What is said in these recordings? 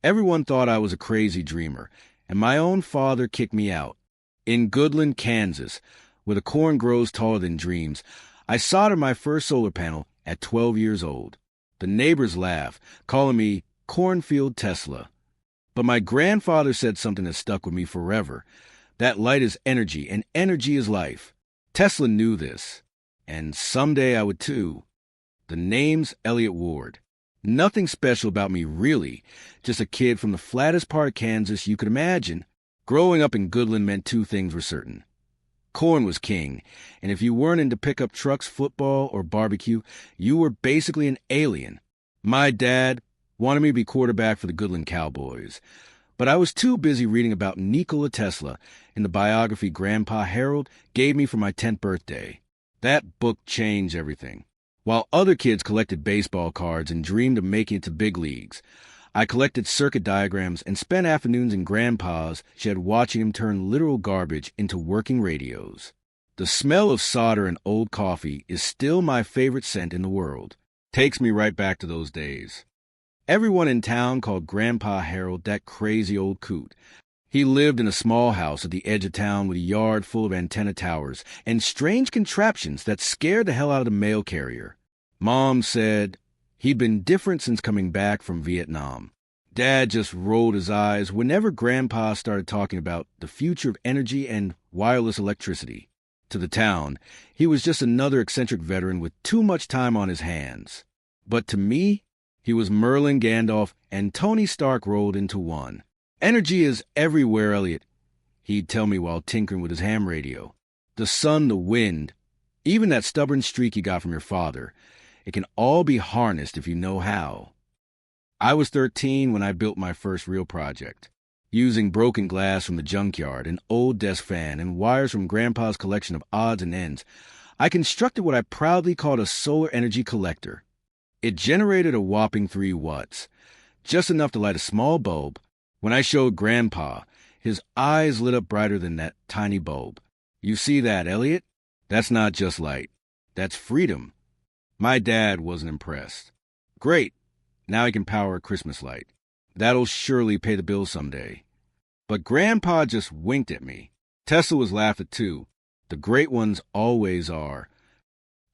Everyone thought I was a crazy dreamer, and my own father kicked me out. In Goodland, Kansas, where the corn grows taller than dreams, I soldered my first solar panel at 12 years old. The neighbors laughed, calling me Cornfield Tesla. But my grandfather said something that stuck with me forever. That light is energy, and energy is life. Tesla knew this, and someday I would too. The name's Elliott Ward. Nothing special about me, really. Just a kid from the flattest part of Kansas you could imagine. Growing up in Goodland meant two things were certain. Corn was king, and if you weren't into pickup trucks, football, or barbecue, you were basically an alien. My dad wanted me to be quarterback for the Goodland Cowboys, but I was too busy reading about Nikola Tesla in the biography Grandpa Harold gave me for my 10th birthday. That book changed everything. While other kids collected baseball cards and dreamed of making it to big leagues, I collected circuit diagrams and spent afternoons in Grandpa's shed watching him turn literal garbage into working radios. The smell of solder and old coffee is still my favorite scent in the world. Takes me right back to those days. Everyone in town called Grandpa Harold that crazy old coot. He lived in a small house at the edge of town with a yard full of antenna towers and strange contraptions that scared the hell out of the mail carrier. Mom said he'd been different since coming back from Vietnam. Dad just rolled his eyes whenever Grandpa started talking about the future of energy and wireless electricity. To the town, he was just another eccentric veteran with too much time on his hands. But to me, he was Merlin, Gandalf, and Tony Stark rolled into one. Energy is everywhere, Elliot, he'd tell me while tinkering with his ham radio. The sun, the wind, even that stubborn streak you got from your father. It can all be harnessed if you know how. I was 13 when I built my first real project. Using broken glass from the junkyard, an old desk fan, and wires from Grandpa's collection of odds and ends, I constructed what I proudly called a solar energy collector. It generated a whopping 3 watts, just enough to light a small bulb. When I showed Grandpa, his eyes lit up brighter than that tiny bulb. You see that, Elliot? That's not just light. That's freedom. My dad wasn't impressed. Great. Now I can power a Christmas light. That'll surely pay the bill someday. But Grandpa just winked at me. Tesla was laughed at too. The great ones always are.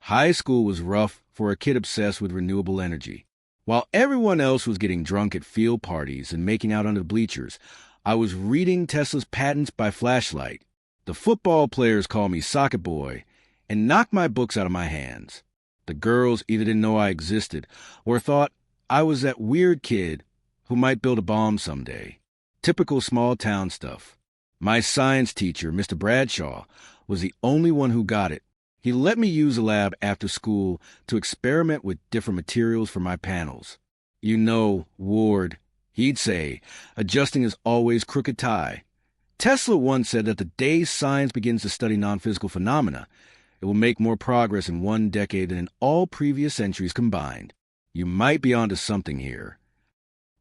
High school was rough for a kid obsessed with renewable energy. While everyone else was getting drunk at field parties and making out under the bleachers, I was reading Tesla's patents by flashlight. The football players called me socket boy and knocked my books out of my hands. The girls either didn't know I existed or thought I was that weird kid who might build a bomb someday. Typical small-town stuff. My science teacher, Mr. Bradshaw, was the only one who got it. He let me use the lab after school to experiment with different materials for my panels. You know, Ward, he'd say, adjusting is always crooked tie. Tesla once said that the day science begins to study non-physical phenomena, it will make more progress in 1 decade than in all previous centuries combined. You might be onto something here.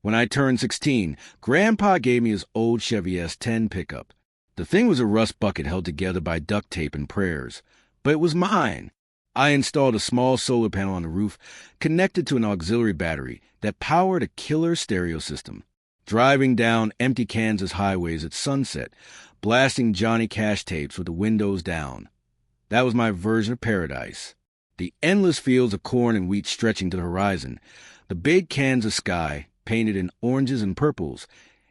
When I turned 16, Grandpa gave me his old Chevy S10 pickup. The thing was a rust bucket held together by duct tape and prayers, but it was mine. I installed a small solar panel on the roof connected to an auxiliary battery that powered a killer stereo system. Driving down empty Kansas highways at sunset, blasting Johnny Cash tapes with the windows down. That was my version of paradise. The endless fields of corn and wheat stretching to the horizon, the big Kansas sky painted in oranges and purples,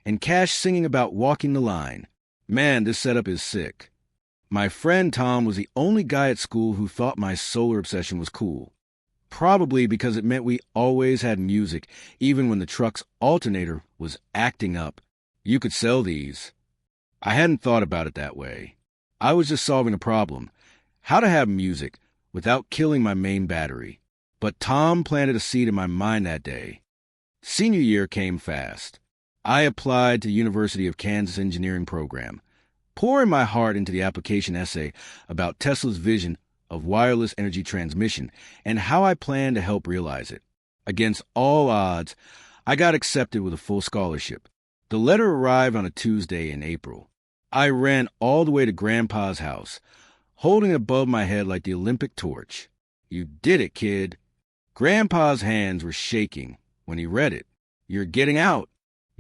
and Cash singing about walking the line. Man, this setup is sick. My friend Tom was the only guy at school who thought my solar obsession was cool. Probably because it meant we always had music, even when the truck's alternator was acting up. You could sell these. I hadn't thought about it that way. I was just solving a problem. How to have music without killing my main battery. But Tom planted a seed in my mind that day. Senior year came fast. I applied to the University of Kansas engineering program, pouring my heart into the application essay about Tesla's vision of wireless energy transmission and how I plan to help realize it. Against all odds, I got accepted with a full scholarship. The letter arrived on a Tuesday in April. I ran all the way to Grandpa's house, holding it above my head like the Olympic torch. You did it, kid. Grandpa's hands were shaking when he read it. You're getting out.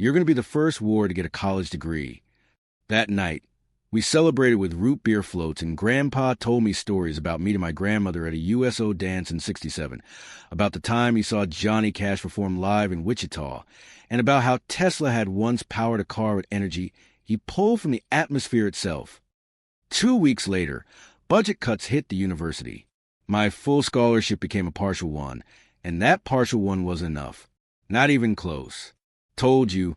You're going to be the first ward to get a college degree. That night, we celebrated with root beer floats, and Grandpa told me stories about meeting my grandmother at a USO dance in '67, about the time he saw Johnny Cash perform live in Wichita, and about how Tesla had once powered a car with energy he pulled from the atmosphere itself. 2 weeks later, budget cuts hit the university. My full scholarship became a partial one, and that partial one wasn't enough. Not even close. Told you,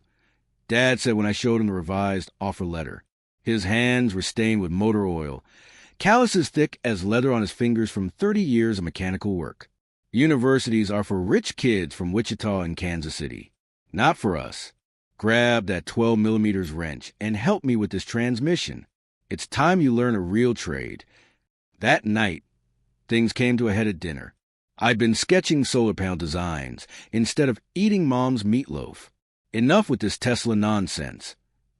Dad said when I showed him the revised offer letter. His hands were stained with motor oil, calluses thick as leather on his fingers from 30 years of mechanical work. Universities are for rich kids from Wichita and Kansas City. Not for us. Grab that 12mm wrench and help me with this transmission. It's time you learn a real trade. That night, things came to a head at dinner. I'd been sketching solar panel designs instead of eating Mom's meatloaf. Enough with this Tesla nonsense.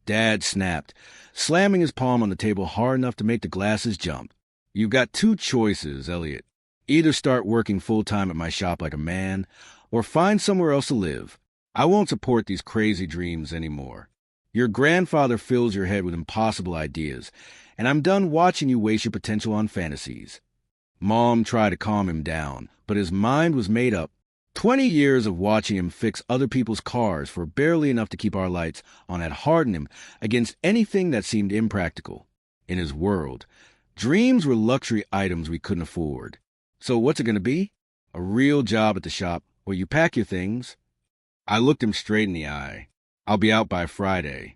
Dad snapped, slamming his palm on the table hard enough to make the glasses jump. You've got two choices, Elliot. Either start working full-time at my shop like a man, or find somewhere else to live. I won't support these crazy dreams anymore. Your grandfather fills your head with impossible ideas, and I'm done watching you waste your potential on fantasies. Mom tried to calm him down, but his mind was made up. 20 years of watching him fix other people's cars for barely enough to keep our lights on had hardened him against anything that seemed impractical. In his world, dreams were luxury items we couldn't afford. So what's it going to be? A real job at the shop where you pack your things? I looked him straight in the eye. I'll be out by Friday.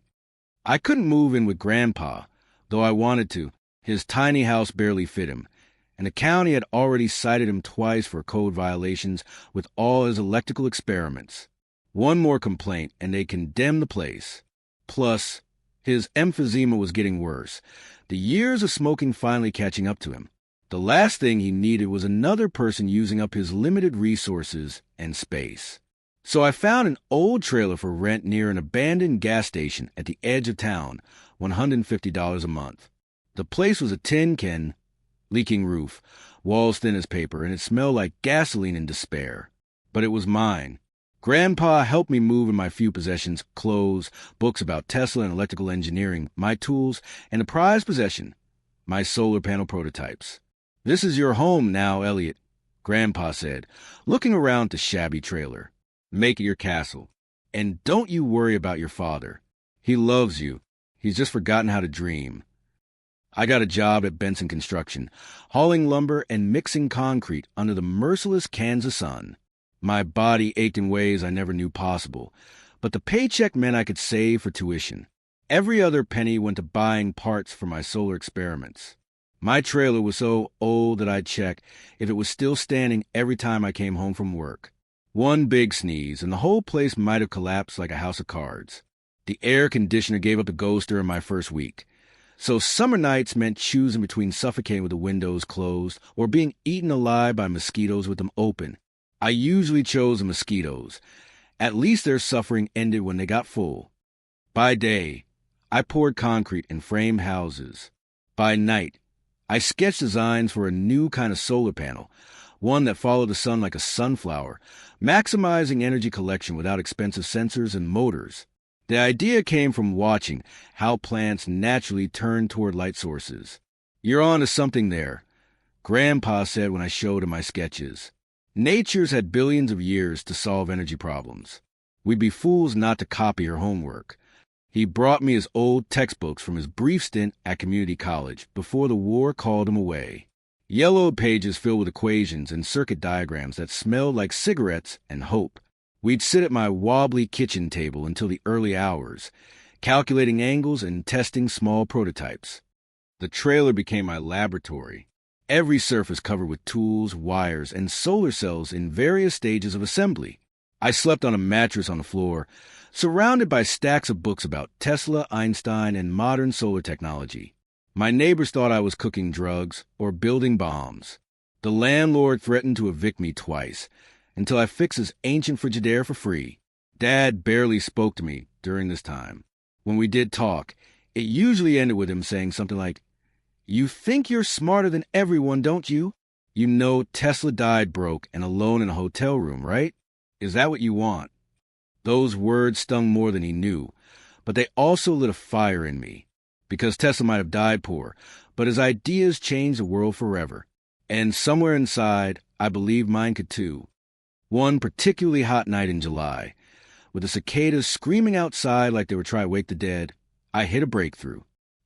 I couldn't move in with Grandpa, though I wanted to. His tiny house barely fit him, and the county had already cited him twice for code violations with all his electrical experiments. One more complaint, and they condemned the place. Plus, his emphysema was getting worse, the years of smoking finally catching up to him. The last thing he needed was another person using up his limited resources and space. So I found an old trailer for rent near an abandoned gas station at the edge of town, $150 a month. The place was a tin can, leaking roof, walls thin as paper, and it smelled like gasoline in despair. But it was mine. Grandpa helped me move in my few possessions, clothes, books about Tesla and electrical engineering, my tools, and a prized possession, my solar panel prototypes. "This is your home now, Elliot," Grandpa said, looking around the shabby trailer. "Make it your castle. And don't you worry about your father. He loves you. He's just forgotten how to dream." I got a job at Benson Construction, hauling lumber and mixing concrete under the merciless Kansas sun. My body ached in ways I never knew possible, but the paycheck meant I could save for tuition. Every other penny went to buying parts for my solar experiments. My trailer was so old that I'd check if it was still standing every time I came home from work. One big sneeze, and the whole place might have collapsed like a house of cards. The air conditioner gave up the ghost during my first week. So summer nights meant choosing between suffocating with the windows closed or being eaten alive by mosquitoes with them open. I usually chose the mosquitoes. At least their suffering ended when they got full. By day, I poured concrete and framed houses. By night, I sketched designs for a new kind of solar panel, one that followed the sun like a sunflower, maximizing energy collection without expensive sensors and motors. The idea came from watching how plants naturally turn toward light sources. "You're on to something there," Grandpa said when I showed him my sketches. "Nature's had billions of years to solve energy problems. We'd be fools not to copy her homework." He brought me his old textbooks from his brief stint at community college before the war called him away. Yellowed pages filled with equations and circuit diagrams that smelled like cigarettes and hope. We'd sit at my wobbly kitchen table until the early hours, calculating angles and testing small prototypes. The trailer became my laboratory. Every surface covered with tools, wires, and solar cells in various stages of assembly. I slept on a mattress on the floor, surrounded by stacks of books about Tesla, Einstein, and modern solar technology. My neighbors thought I was cooking drugs or building bombs. The landlord threatened to evict me twice, until I fixed his ancient Frigidaire for free. Dad barely spoke to me during this time. When we did talk, it usually ended with him saying something like, "You think you're smarter than everyone, don't you? You know Tesla died broke and alone in a hotel room, right? Is that what you want?" Those words stung more than he knew, but they also lit a fire in me. Because Tesla might have died poor, but his ideas changed the world forever. And somewhere inside, I believe mine could too. One particularly hot night in July, with the cicadas screaming outside like they were trying to wake the dead, I hit a breakthrough.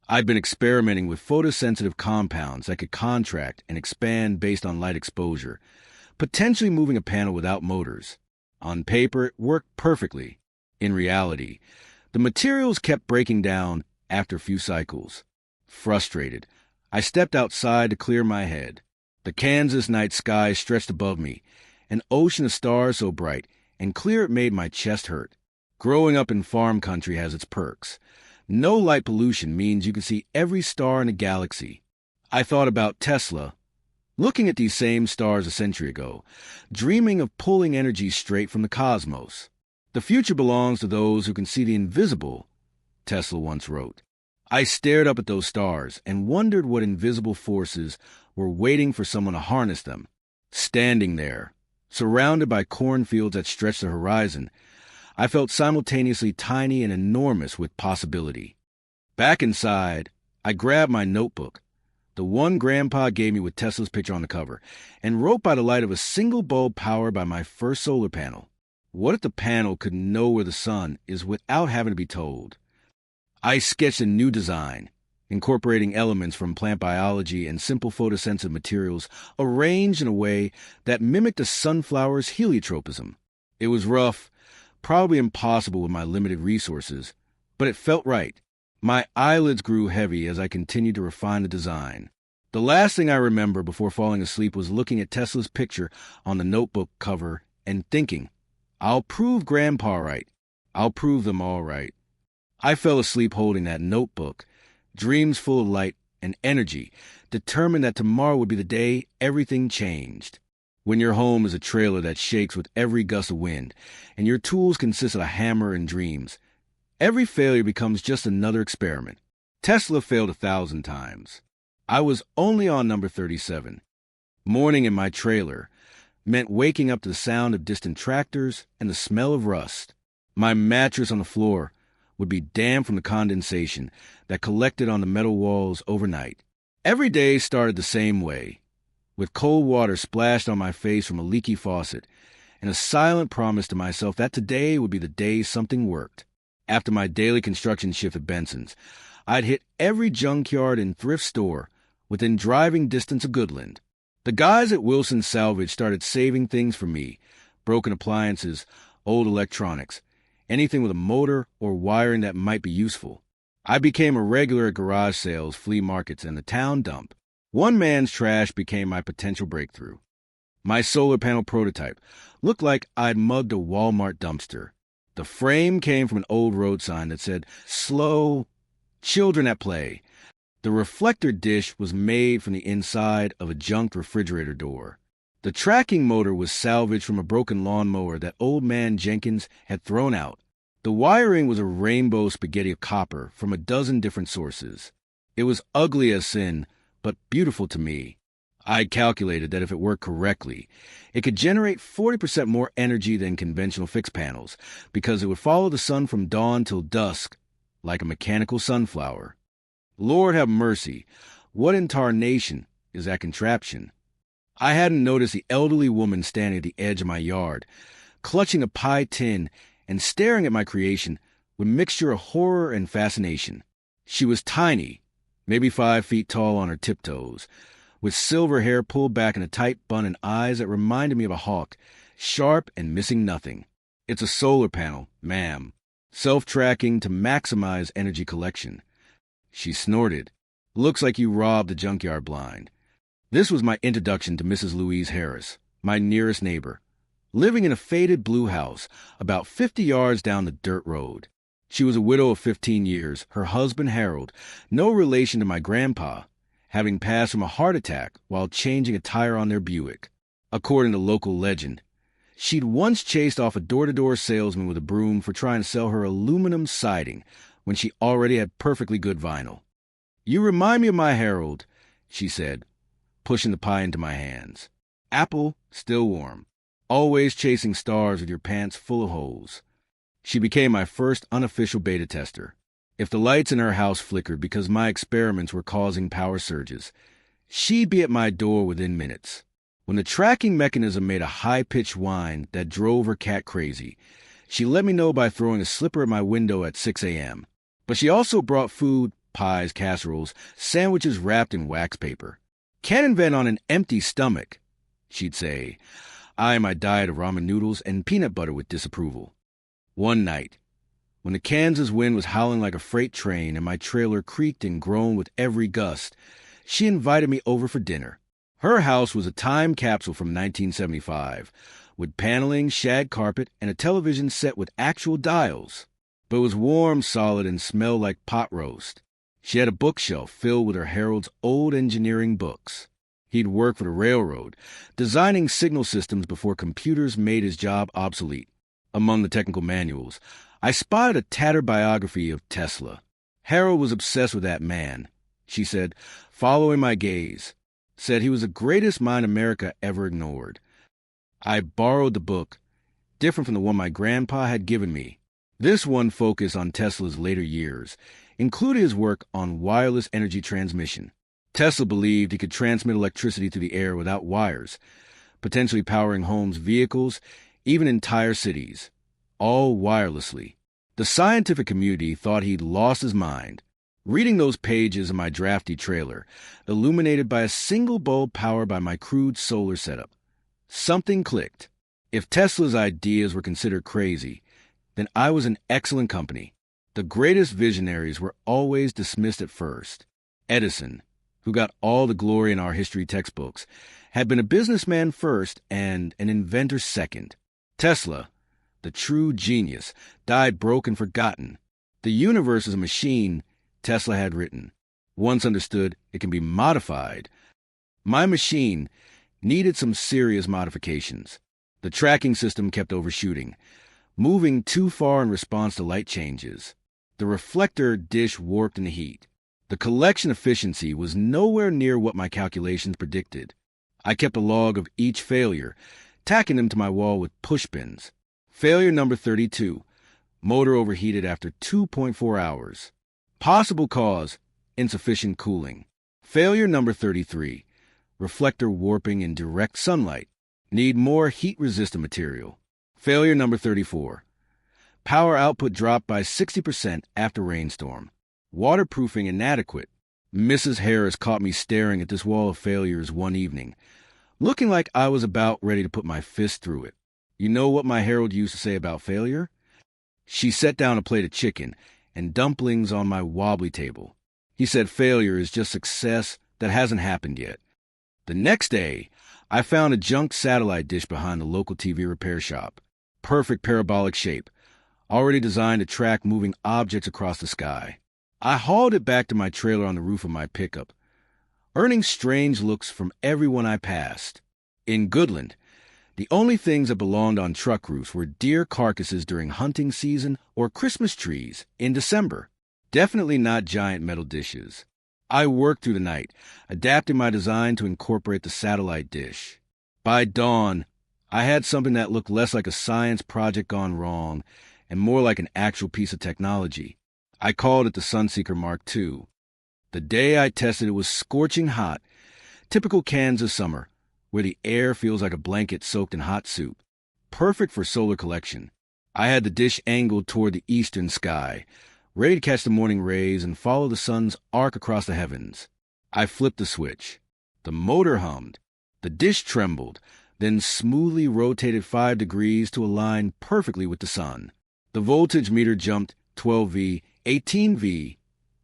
I'd been experimenting with photosensitive compounds that could contract and expand based on light exposure, potentially moving a panel without motors. On paper, it worked perfectly. In reality, the materials kept breaking down after a few cycles. Frustrated, I stepped outside to clear my head. The Kansas night sky stretched above me, an ocean of stars so bright and clear it made my chest hurt. Growing up in farm country has its perks. No light pollution means you can see every star in a galaxy. I thought about Tesla, looking at these same stars a century ago, dreaming of pulling energy straight from the cosmos. The future belongs to those who can see the invisible, Tesla once wrote. I stared up at those stars and wondered what invisible forces were waiting for someone to harness them. Standing there, surrounded by cornfields that stretched the horizon, I felt simultaneously tiny and enormous with possibility. Back inside, I grabbed my notebook, the one Grandpa gave me with Tesla's picture on the cover, and wrote by the light of a single bulb powered by my first solar panel. What if the panel could know where the sun is without having to be told? I sketched a new design, incorporating elements from plant biology and simple photosensitive materials arranged in a way that mimicked a sunflower's heliotropism. It was rough, probably impossible with my limited resources, but it felt right. My eyelids grew heavy as I continued to refine the design. The last thing I remember before falling asleep was looking at Tesla's picture on the notebook cover and thinking, I'll prove Grandpa right. I'll prove them all right. I fell asleep holding that notebook, dreams full of light and energy, determined that tomorrow would be the day everything changed. When your home is a trailer that shakes with every gust of wind, and your tools consist of a hammer and dreams, every failure becomes just another experiment. Tesla failed 1,000 times. I was only on number 37. Morning in my trailer meant waking up to the sound of distant tractors and the smell of rust. My mattress on the floor would be damp from the condensation that collected on the metal walls overnight. Every day started the same way, with cold water splashed on my face from a leaky faucet, and a silent promise to myself that today would be the day something worked. After my daily construction shift at Benson's, I'd hit every junkyard and thrift store within driving distance of Goodland. The guys at Wilson's Salvage started saving things for me, broken appliances, old electronics, anything with a motor or wiring that might be useful. I became a regular at garage sales, flea markets, and the town dump. One man's trash became my potential breakthrough. My solar panel prototype looked like I'd mugged a Walmart dumpster. The frame came from an old road sign that said, "Slow children at play." The reflector dish was made from the inside of a junked refrigerator door. The tracking motor was salvaged from a broken lawnmower that old man Jenkins had thrown out. The wiring was a rainbow spaghetti of copper from a dozen different sources. It was ugly as sin, but beautiful to me. I calculated that if it worked correctly, it could generate 40% more energy than conventional fixed panels, because it would follow the sun from dawn till dusk, like a mechanical sunflower. Lord have mercy, what in tarnation is that contraption? I hadn't noticed the elderly woman standing at the edge of my yard, clutching a pie tin and staring at my creation with a mixture of horror and fascination. She was tiny, maybe 5 feet tall on her tiptoes, with silver hair pulled back in a tight bun and eyes that reminded me of a hawk, sharp and missing nothing. It's a solar panel, ma'am. Self-tracking to maximize energy collection. She snorted. Looks like you robbed the junkyard blind. This was my introduction to Mrs. Louise Harris, my nearest neighbor, living in a faded blue house about 50 yards down the dirt road. She was a widow of 15 years, her husband Harold, no relation to my grandpa, having passed from a heart attack while changing a tire on their Buick. According to local legend, she'd once chased off a door-to-door salesman with a broom for trying to sell her aluminum siding when she already had perfectly good vinyl. "You remind me of my Harold," she said, pushing the pie into my hands. "Apple, still warm. Always chasing stars with your pants full of holes." She became my first unofficial beta tester. If the lights in her house flickered because my experiments were causing power surges, she'd be at my door within minutes. When the tracking mechanism made a high-pitched whine that drove her cat crazy, she let me know by throwing a slipper at my window at 6 a.m. But she also brought food, pies, casseroles, sandwiches wrapped in wax paper. Can't invent on an empty stomach, she'd say, eyeing my diet of ramen noodles and peanut butter with disapproval. One night, when the Kansas wind was howling like a freight train and my trailer creaked and groaned with every gust, she invited me over for dinner. Her house was a time capsule from 1975, with paneling, shag carpet, and a television set with actual dials. But it was warm, solid, and smelled like pot roast. She had a bookshelf filled with her Harold's old engineering books. He'd worked for the railroad, designing signal systems before computers made his job obsolete. Among the technical manuals, I spotted a tattered biography of Tesla. Harold was obsessed with that man, she said, following my gaze. Said he was the greatest mind America ever ignored. I borrowed the book, different from the one my grandpa had given me. This one focused on Tesla's later years, including his work on wireless energy transmission. Tesla believed he could transmit electricity through the air without wires, potentially powering homes, vehicles, even entire cities, all wirelessly. The scientific community thought he'd lost his mind. Reading those pages in my drafty trailer, illuminated by a single bulb powered by my crude solar setup, something clicked. If Tesla's ideas were considered crazy, then I was in excellent company. The greatest visionaries were always dismissed at first. Edison, who got all the glory in our history textbooks, had been a businessman first and an inventor second. Tesla, the true genius, died broke and forgotten. The universe is a machine Tesla had written. Once understood, it can be modified. My machine needed some serious modifications. The tracking system kept overshooting, moving too far in response to light changes. The reflector dish warped in the heat. The collection efficiency was nowhere near what my calculations predicted. I kept a log of each failure, tacking them to my wall with pushpins. Failure number 32. Motor overheated after 2.4 hours. Possible cause, insufficient cooling. Failure number 33. Reflector warping in direct sunlight. Need more heat-resistant material. Failure number 34. Power output dropped by 60% after rainstorm. Waterproofing inadequate. Mrs. Harris caught me staring at this wall of failures one evening, looking like I was about ready to put my fist through it. You know what my Harold used to say about failure? She set down a plate of chicken and dumplings on my wobbly table. He said failure is just success that hasn't happened yet. The next day, I found a junk satellite dish behind the local TV repair shop. Perfect parabolic shape, already designed to track moving objects across the sky. I hauled it back to my trailer on the roof of my pickup, earning strange looks from everyone I passed. In Goodland, the only things that belonged on truck roofs were deer carcasses during hunting season or Christmas trees in December. Definitely not giant metal dishes. I worked through the night, adapting my design to incorporate the satellite dish. By dawn, I had something that looked less like a science project gone wrong and more like an actual piece of technology. I called it the Sunseeker Mark II. The day I tested it was scorching hot, typical Kansas summer, where the air feels like a blanket soaked in hot soup. Perfect for solar collection. I had the dish angled toward the eastern sky, ready to catch the morning rays and follow the sun's arc across the heavens. I flipped the switch. The motor hummed. The dish trembled, then smoothly rotated 5 degrees to align perfectly with the sun. The voltage meter jumped 12V, 18V,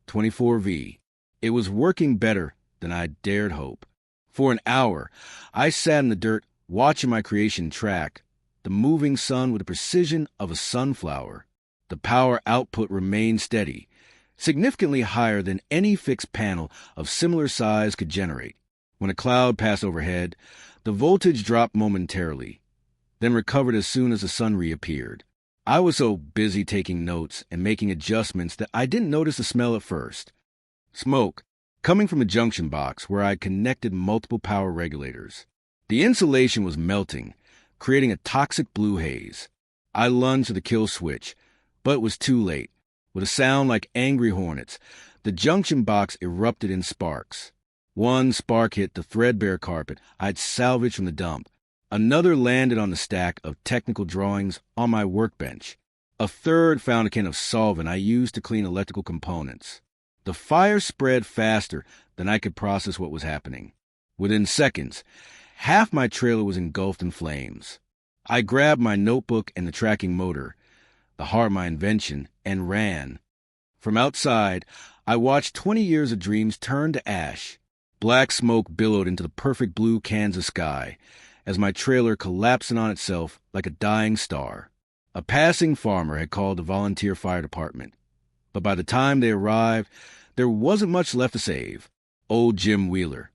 24V. It was working better than I dared hope. For an hour, I sat in the dirt watching my creation track the moving sun with the precision of a sunflower. The power output remained steady, significantly higher than any fixed panel of similar size could generate. When a cloud passed overhead, the voltage dropped momentarily, then recovered as soon as the sun reappeared. I was so busy taking notes and making adjustments that I didn't notice the smell at first. Smoke, coming from a junction box where I connected multiple power regulators. The insulation was melting, creating a toxic blue haze. I lunged to the kill switch, But it was too late. With a sound like angry hornets, the junction box erupted in sparks. One spark hit the threadbare carpet I'd salvaged from the dump. Another landed on the stack of technical drawings on my workbench. A third found a can of solvent I used to clean electrical components. The fire spread faster than I could process what was happening. Within seconds, half my trailer was engulfed in flames. I grabbed my notebook and the tracking motor, the heart of my invention, and ran. From outside, I watched 20 years of dreams turn to ash. Black smoke billowed into the perfect blue Kansas sky as my trailer collapsed in on itself like a dying star. A passing farmer had called the volunteer fire department, but by the time they arrived, there wasn't much left to save. Old Jim Wheeler,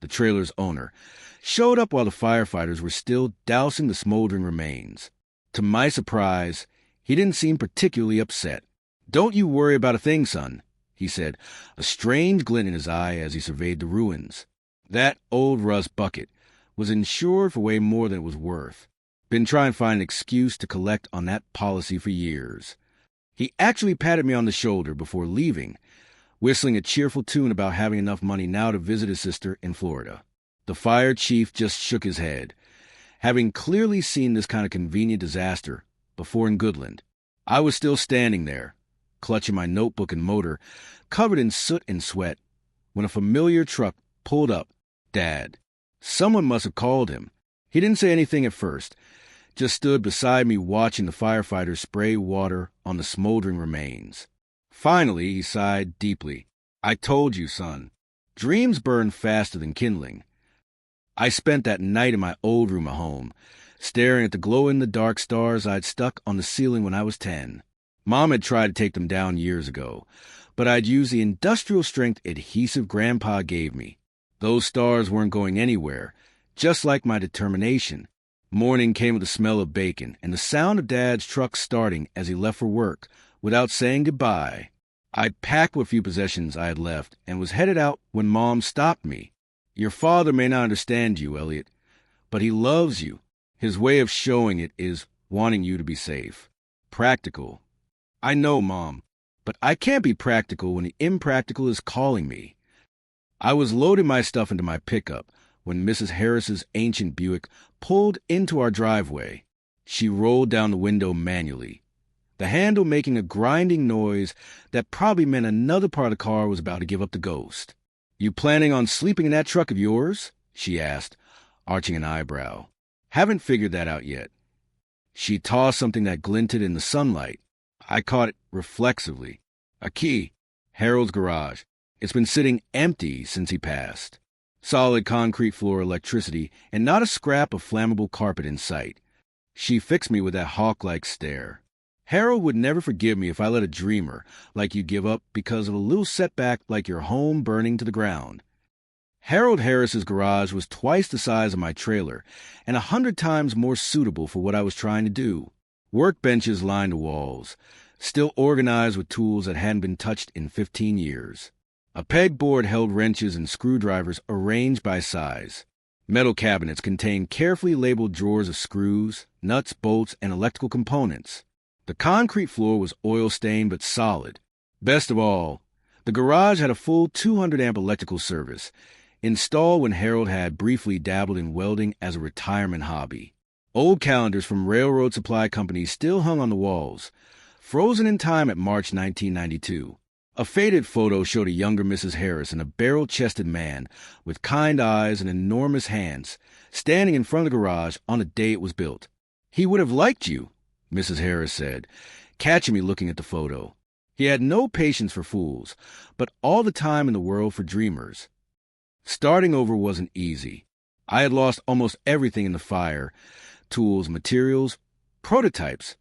the trailer's owner, showed up while the firefighters were still dousing the smoldering remains. To my surprise, he didn't seem particularly upset. "Don't you worry about a thing, son," he said, a strange glint in his eye as he surveyed the ruins. That old rust bucket was insured for way more than it was worth. Been trying to find an excuse to collect on that policy for years. He actually patted me on the shoulder before leaving, whistling a cheerful tune about having enough money now to visit his sister in Florida. The fire chief just shook his head, having clearly seen this kind of convenient disaster before in Goodland. I was still standing there, clutching my notebook and motor, covered in soot and sweat, when a familiar truck pulled up. Dad. Someone must have called him. He didn't say anything at first, just stood beside me watching the firefighters spray water on the smoldering remains. Finally, he sighed deeply. "I told you, son. Dreams burn faster than kindling." I spent that night in my old room at home, staring at the glow-in-the-dark stars I'd stuck on the ceiling when I was 10. Mom had tried to take them down years ago, but I'd used the industrial-strength adhesive Grandpa gave me. Those stars weren't going anywhere, just like my determination. Morning came with the smell of bacon and the sound of Dad's truck starting as he left for work without saying goodbye. I packed what few possessions I had left and was headed out when Mom stopped me. "Your father may not understand you, Elliot, but he loves you. His way of showing it is wanting you to be safe. Practical." "I know, Mom, but I can't be practical when the impractical is calling me." I was loading my stuff into my pickup when Mrs. Harris's ancient Buick pulled into our driveway. She rolled down the window manually, the handle making a grinding noise that probably meant another part of the car was about to give up the ghost. "You planning on sleeping in that truck of yours?" she asked, arching an eyebrow. "Haven't figured that out yet." She tossed something that glinted in the sunlight. I caught it reflexively. A key. Harold's garage. It's been sitting empty since he passed. Solid concrete floor electricity and not a scrap of flammable carpet in sight. She fixed me with that hawk-like stare. "Harold would never forgive me if I let a dreamer like you give up because of a little setback like your home burning to the ground." Harold Harris's garage was twice the size of my trailer and 100 times more suitable for what I was trying to do. Workbenches lined the walls, still organized with tools that hadn't been touched in 15 years. A pegboard held wrenches and screwdrivers arranged by size. Metal cabinets contained carefully labeled drawers of screws, nuts, bolts, and electrical components. The concrete floor was oil-stained but solid. Best of all, the garage had a full 200-amp electrical service, installed when Harold had briefly dabbled in welding as a retirement hobby. Old calendars from railroad supply companies still hung on the walls, frozen in time at March 1992. A faded photo showed a younger Mrs. Harris and a barrel-chested man with kind eyes and enormous hands standing in front of the garage on the day it was built. "He would have liked you," Mrs. Harris said, catching me looking at the photo. He had no patience for fools, but all the time in the world for dreamers. Starting over wasn't easy. I had lost almost everything in the fire: tools, materials, prototypes,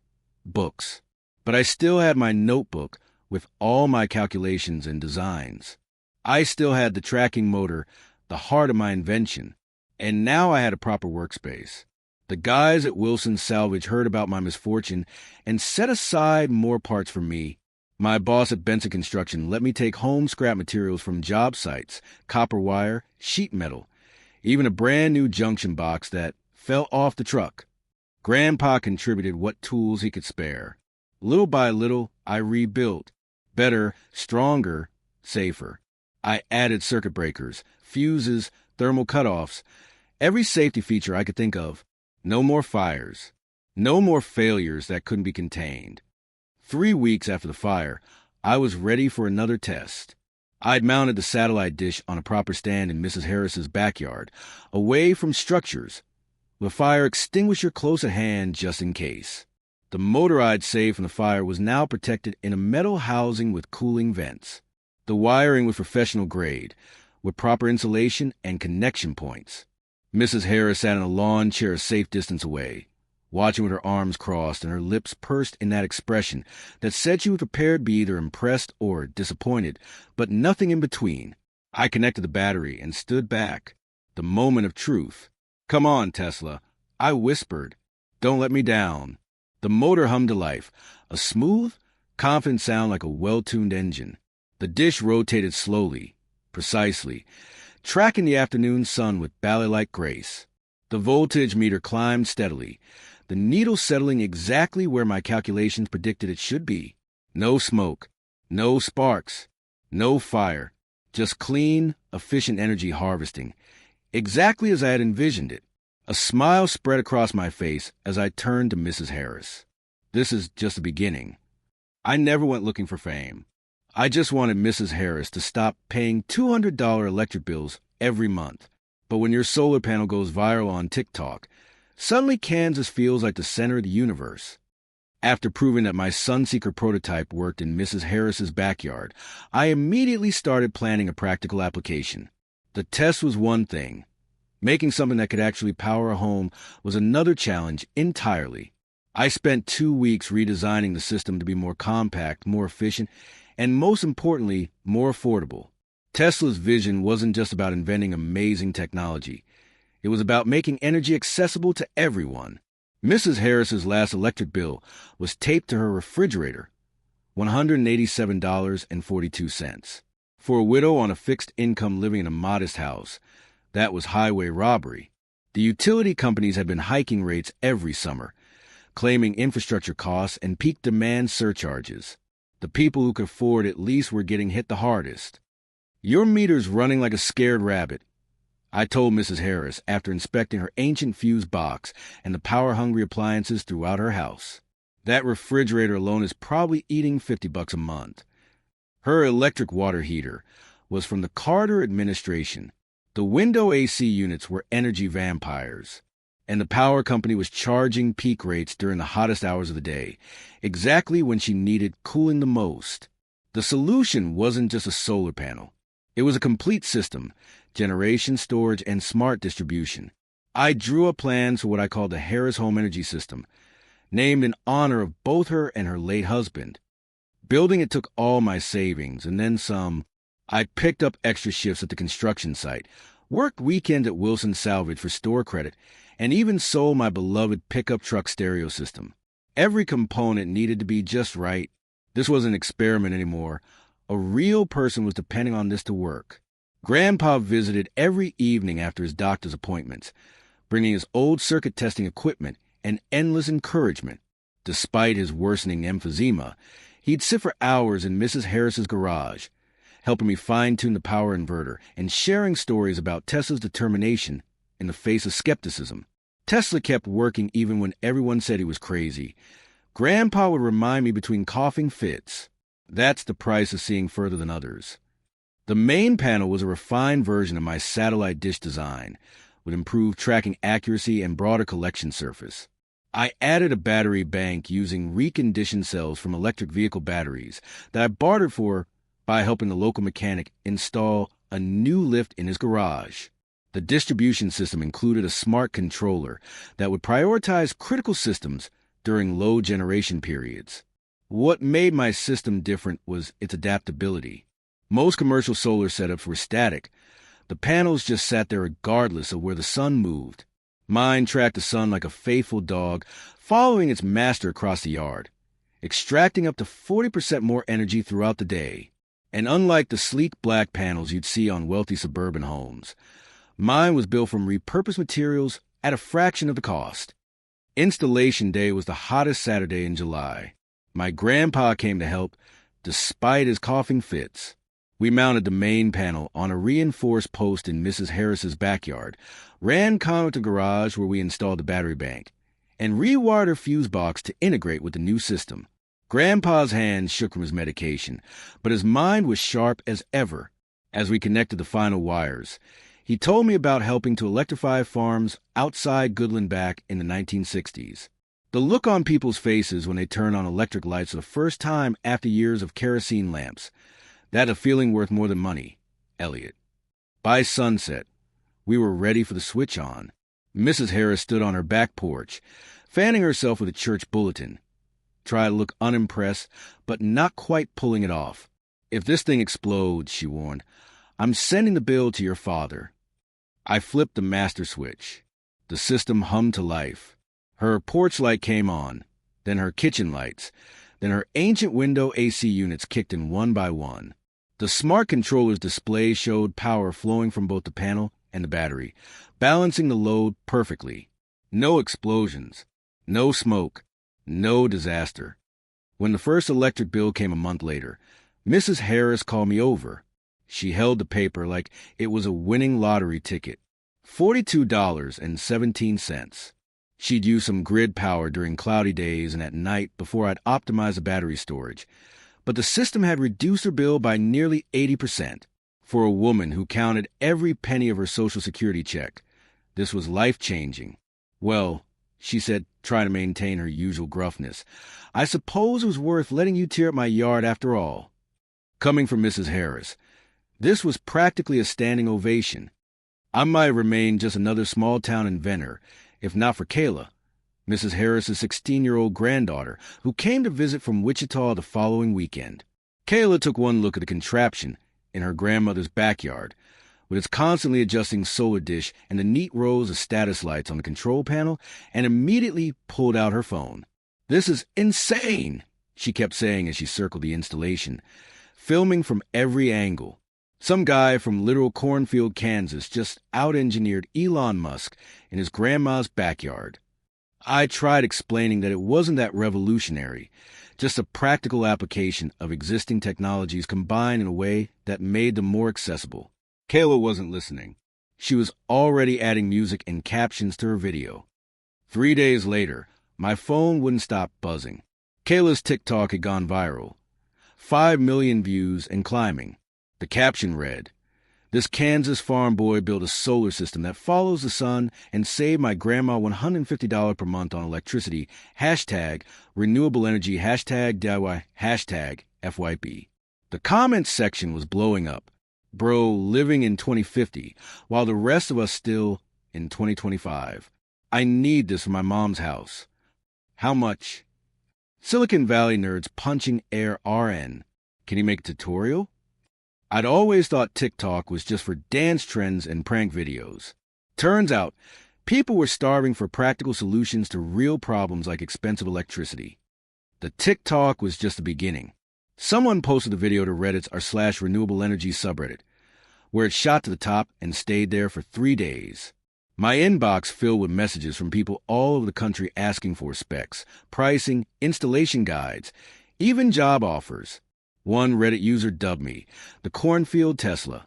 books. But I still had my notebook with all my calculations and designs. I still had the tracking motor, the heart of my invention, and now I had a proper workspace. The guys at Wilson's Salvage heard about my misfortune and set aside more parts for me. My boss at Benson Construction let me take home scrap materials from job sites, copper wire, sheet metal, even a brand new junction box that fell off the truck. Grandpa contributed what tools he could spare. Little by little, I rebuilt. Better, stronger, safer. I added circuit breakers, fuses, thermal cutoffs, every safety feature I could think of. No more fires. No more failures that couldn't be contained. 3 weeks after the fire, I was ready for another test. I'd mounted the satellite dish on a proper stand in Mrs. Harris's backyard, away from structures, with a fire extinguisher close at hand just in case. The motor I'd saved from the fire was now protected in a metal housing with cooling vents. The wiring was professional grade, with proper insulation and connection points. Mrs. Harris sat in a lawn chair a safe distance away, watching with her arms crossed and her lips pursed in that expression that said she was prepared to be either impressed or disappointed, but nothing in between. I connected the battery and stood back. The moment of truth. "Come on, Tesla," I whispered. "Don't let me down." The motor hummed to life, a smooth, confident sound like a well-tuned engine. The dish rotated slowly, precisely, tracking the afternoon sun with ballet-like grace. The voltage meter climbed steadily, the needle settling exactly where my calculations predicted it should be. No smoke, no sparks, no fire, just clean, efficient energy harvesting, exactly as I had envisioned it. A smile spread across my face as I turned to Mrs. Harris. This is just the beginning. I never went looking for fame. I just wanted Mrs. Harris to stop paying $200 electric bills every month. But when your solar panel goes viral on TikTok, suddenly Kansas feels like the center of the universe. After proving that my Sunseeker prototype worked in Mrs. Harris's backyard, I immediately started planning a practical application. The test was one thing. Making something that could actually power a home was another challenge entirely. I spent 2 weeks redesigning the system to be more compact, more efficient, and most importantly, more affordable. Tesla's vision wasn't just about inventing amazing technology. It was about making energy accessible to everyone. Mrs. Harris's last electric bill was taped to her refrigerator, $187.42. For a widow on a fixed income living in a modest house, that was highway robbery. The utility companies had been hiking rates every summer, claiming infrastructure costs and peak demand surcharges. The people who could afford at least were getting hit the hardest. "Your meter's running like a scared rabbit," I told Mrs. Harris after inspecting her ancient fuse box and the power-hungry appliances throughout her house. "That refrigerator alone is probably eating $50 a month." Her electric water heater was from the Carter administration. The window AC units were energy vampires, and the power company was charging peak rates during the hottest hours of the day, exactly when she needed cooling the most. The solution wasn't just a solar panel. It was a complete system: generation, storage, and smart distribution. I drew up plans for what I called the Harris Home Energy System, named in honor of both her and her late husband. Building it took all my savings, and then some. I picked up extra shifts at the construction site, worked weekends at Wilson Salvage for store credit, and even sold my beloved pickup truck stereo system. Every component needed to be just right. This wasn't an experiment anymore. A real person was depending on this to work. Grandpa visited every evening after his doctor's appointments, bringing his old circuit testing equipment and endless encouragement. Despite his worsening emphysema, he'd sit for hours in Mrs. Harris's garage, helping me fine-tune the power inverter and sharing stories about Tesla's determination in the face of skepticism. Tesla kept working even when everyone said he was crazy. Grandpa would remind me between coughing fits. That's the price of seeing further than others. The main panel was a refined version of my satellite dish design, with improved tracking accuracy and broader collection surface. I added a battery bank using reconditioned cells from electric vehicle batteries that I bartered for by helping the local mechanic install a new lift in his garage. The distribution system included a smart controller that would prioritize critical systems during low generation periods. What made my system different was its adaptability. Most commercial solar setups were static. The panels just sat there regardless of where the sun moved. Mine tracked the sun like a faithful dog, following its master across the yard, extracting up to 40% more energy throughout the day. And unlike the sleek black panels you'd see on wealthy suburban homes, mine was built from repurposed materials at a fraction of the cost. Installation day was the hottest Saturday in July. My grandpa came to help, despite his coughing fits. We mounted the main panel on a reinforced post in Mrs. Harris's backyard, ran conduit to the garage where we installed the battery bank, and rewired her fuse box to integrate with the new system. Grandpa's hands shook from his medication, but his mind was sharp as ever as we connected the final wires. He told me about helping to electrify farms outside Goodland back in the 1960s. The look on people's faces when they turned on electric lights for the first time after years of kerosene lamps. That a feeling worth more than money. Elliot. By sunset, we were ready for the switch on. Mrs. Harris stood on her back porch, fanning herself with a church bulletin. Tried to look unimpressed, but not quite pulling it off. If this thing explodes, she warned, I'm sending the bill to your father. I flipped the master switch. The system hummed to life. Her porch light came on, then her kitchen lights, then her ancient window AC units kicked in one by one. The smart controller's display showed power flowing from both the panel and the battery, balancing the load perfectly. No explosions, no smoke, no disaster. When the first electric bill came a month later, Mrs. Harris called me over. She held the paper like it was a winning lottery ticket. $42.17. She'd use some grid power during cloudy days and at night before I'd optimize the battery storage. But the system had reduced her bill by nearly 80%. For a woman who counted every penny of her Social Security check, this was life-changing. Well, she said, trying to maintain her usual gruffness, I suppose it was worth letting you tear up my yard after all. Coming from Mrs. Harris, this was practically a standing ovation. I might have remained just another small-town inventor, if not for Kayla, Mrs. Harris's 16-year-old granddaughter, who came to visit from Wichita the following weekend. Kayla took one look at the contraption in her grandmother's backyard, with its constantly adjusting solar dish and the neat rows of status lights on the control panel, and immediately pulled out her phone. This is insane, she kept saying as she circled the installation, filming from every angle. Some guy from literal Cornfield, Kansas, just out-engineered Elon Musk in his grandma's backyard. I tried explaining that it wasn't that revolutionary, just a practical application of existing technologies combined in a way that made them more accessible. Kayla wasn't listening. She was already adding music and captions to her video. 3 days later, my phone wouldn't stop buzzing. Kayla's TikTok had gone viral. 5 million views and climbing. The caption read, This Kansas farm boy built a solar system that follows the sun and saved my grandma $150 per month on electricity. Hashtag renewable energy. Hashtag DIY. Hashtag FYP. The comments section was blowing up. Bro, living in 2050, while the rest of us still in 2025. I need this for my mom's house. How much? Silicon Valley nerds punching air RN. Can you make a tutorial? I'd always thought TikTok was just for dance trends and prank videos. Turns out, people were starving for practical solutions to real problems like expensive electricity. The TikTok was just the beginning. Someone posted the video to Reddit's r/renewable energy subreddit, where it shot to the top and stayed there for 3 days. My inbox filled with messages from people all over the country asking for specs, pricing, installation guides, even job offers. One Reddit user dubbed me the Cornfield Tesla,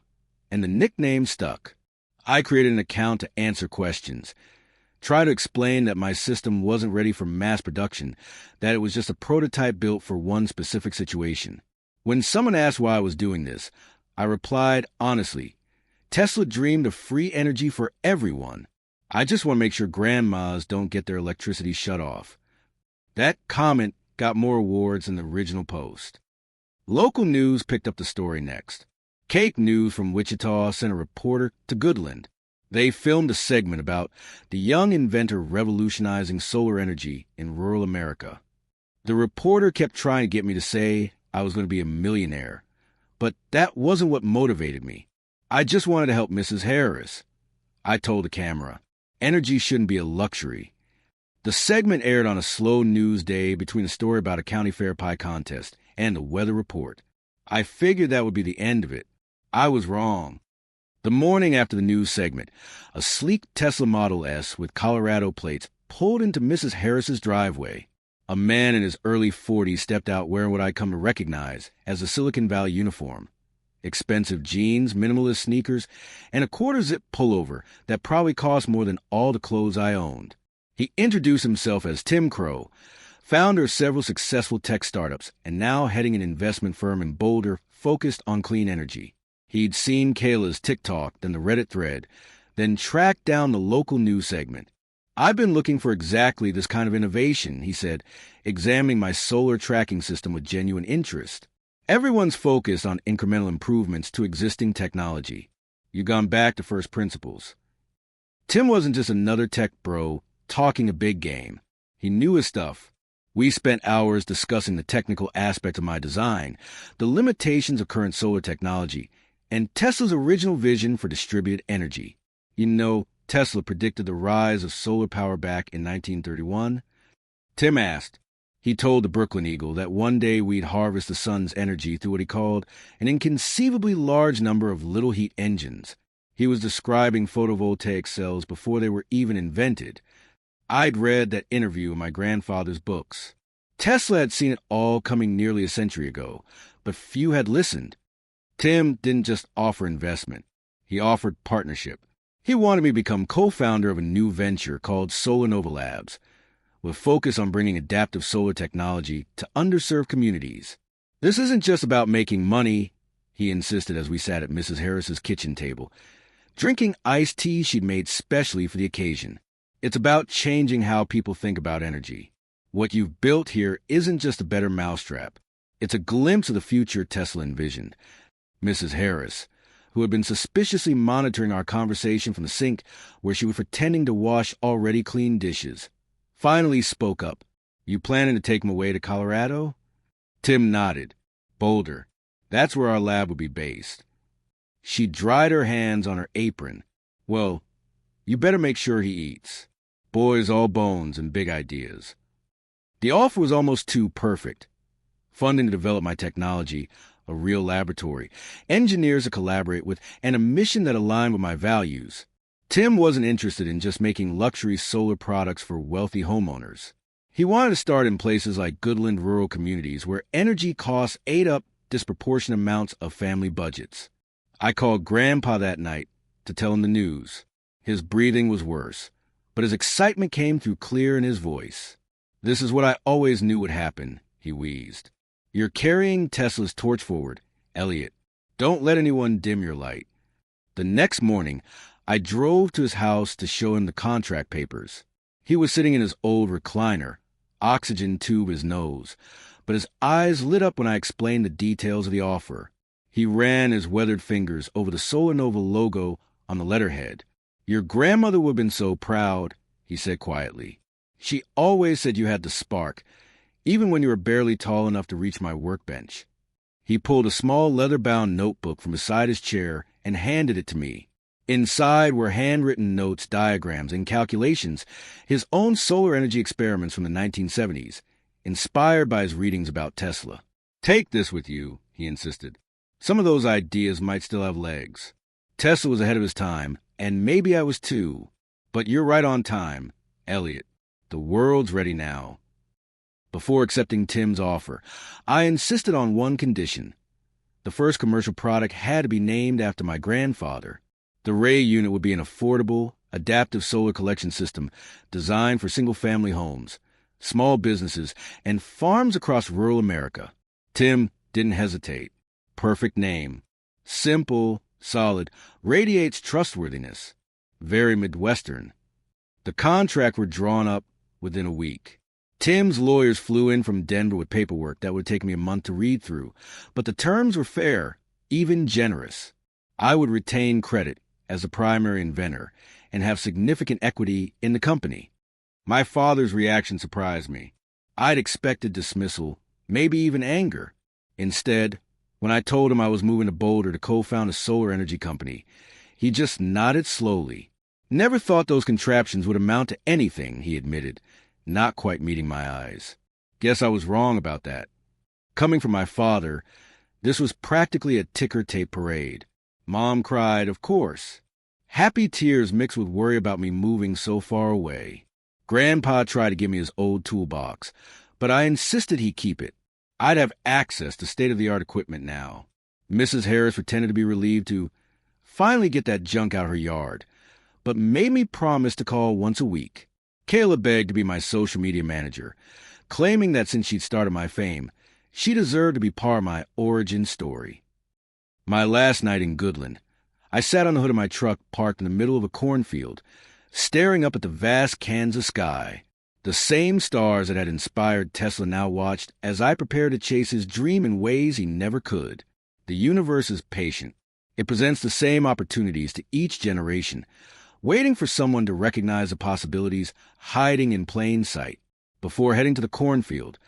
and the nickname stuck. I created an account to answer questions, try to explain that my system wasn't ready for mass production, that it was just a prototype built for one specific situation. When someone asked why I was doing this, I replied honestly, Tesla dreamed of free energy for everyone. I just want to make sure grandmas don't get their electricity shut off. That comment got more awards than the original post. Local news picked up the story next. Cake News from Wichita sent a reporter to Goodland. They filmed a segment about the young inventor revolutionizing solar energy in rural America. The reporter kept trying to get me to say I was going to be a millionaire, but that wasn't what motivated me. I just wanted to help Mrs. Harris. I told the camera, energy shouldn't be a luxury. The segment aired on a slow news day between a story about a county fair pie contest and a weather report. I figured that would be the end of it. I was wrong. The morning after the news segment, a sleek Tesla Model S with Colorado plates pulled into Mrs. Harris's driveway. A man in his early 40s stepped out wearing what I come to recognize as a Silicon Valley uniform. Expensive jeans, minimalist sneakers, and a quarter-zip pullover that probably cost more than all the clothes I owned. He introduced himself as Tim Crow, founder of several successful tech startups, and now heading an investment firm in Boulder focused on clean energy. He'd seen Kayla's TikTok, then the Reddit thread, then tracked down the local news segment. "I've been looking for exactly this kind of innovation," he said, examining my solar tracking system with genuine interest. "Everyone's focused on incremental improvements to existing technology. You've gone back to first principles." Tim wasn't just another tech bro talking a big game. He knew his stuff. We spent hours discussing the technical aspect of my design, the limitations of current solar technology, and Tesla's original vision for distributed energy. You know, Tesla predicted the rise of solar power back in 1931. Tim asked. He told the Brooklyn Eagle that one day we'd harvest the sun's energy through what he called an inconceivably large number of little heat engines. He was describing photovoltaic cells before they were even invented. I'd read that interview in my grandfather's books. Tesla had seen it all coming nearly a century ago, but few had listened. Tim didn't just offer investment. He offered partnership. He wanted me to become co-founder of a new venture called Solar Nova Labs, with focus on bringing adaptive solar technology to underserved communities. "This isn't just about making money," he insisted as we sat at Mrs. Harris's kitchen table, drinking iced tea she'd made specially for the occasion. "It's about changing how people think about energy. What you've built here isn't just a better mousetrap. It's a glimpse of the future Tesla envisioned." Mrs. Harris, who had been suspiciously monitoring our conversation from the sink where she was pretending to wash already clean dishes, finally spoke up. "You planning to take him away to Colorado?" Tim nodded. "Boulder. That's where our lab would be based." She dried her hands on her apron. "Well, you better make sure he eats. Boy's all bones and big ideas." The offer was almost too perfect. Funding to develop my technology, a real laboratory, engineers to collaborate with, and a mission that aligned with my values. Tim wasn't interested in just making luxury solar products for wealthy homeowners. He wanted to start in places like Goodland rural communities where energy costs ate up disproportionate amounts of family budgets. I called Grandpa that night to tell him the news. His breathing was worse, but his excitement came through clear in his voice. "This is what I always knew would happen," he wheezed. "You're carrying Tesla's torch forward, Elliot. Don't let anyone dim your light." The next morning, I drove to his house to show him the contract papers. He was sitting in his old recliner, oxygen tube his nose, but his eyes lit up when I explained the details of the offer. He ran his weathered fingers over the Solar Nova logo on the letterhead. "Your grandmother would have been so proud," he said quietly. "She always said you had the spark, even when you were barely tall enough to reach my workbench." He pulled a small leather-bound notebook from beside his chair and handed it to me. Inside were handwritten notes, diagrams, and calculations, his own solar energy experiments from the 1970s, inspired by his readings about Tesla. "Take this with you," he insisted. "Some of those ideas might still have legs. Tesla was ahead of his time, and maybe I was too. But you're right on time, Elliot. The world's ready now." Before accepting Tim's offer, I insisted on one condition. The first commercial product had to be named after my grandfather. The Ray unit would be an affordable, adaptive solar collection system designed for single-family homes, small businesses, and farms across rural America. Tim didn't hesitate. Perfect name. Simple, solid, radiates trustworthiness. Very Midwestern. The contract were drawn up within a week. Tim's lawyers flew in from Denver with paperwork that would take me a month to read through, but the terms were fair, even generous. I would retain credit as the primary inventor and have significant equity in the company. My father's reaction surprised me. I'd expected dismissal, maybe even anger. Instead, when I told him I was moving to Boulder to co-found a solar energy company, he just nodded slowly. "Never thought those contraptions would amount to anything," he admitted, not quite meeting my eyes. "Guess I was wrong about that." Coming from my father, this was practically a ticker tape parade. Mom cried, of course. Happy tears mixed with worry about me moving so far away. Grandpa tried to give me his old toolbox, but I insisted he keep it. I'd have access to state-of-the-art equipment now. Mrs. Harris pretended to be relieved to finally get that junk out her yard, but made me promise to call once a week. Kayla begged to be my social media manager, claiming that since she'd started my fame, she deserved to be part of my origin story. My last night in Goodland, I sat on the hood of my truck parked in the middle of a cornfield, staring up at the vast Kansas sky. The same stars that had inspired Tesla now watched as I prepared to chase his dream in ways he never could. The universe is patient. It presents the same opportunities to each generation, waiting for someone to recognize the possibilities hiding in plain sight. Before heading to the cornfield,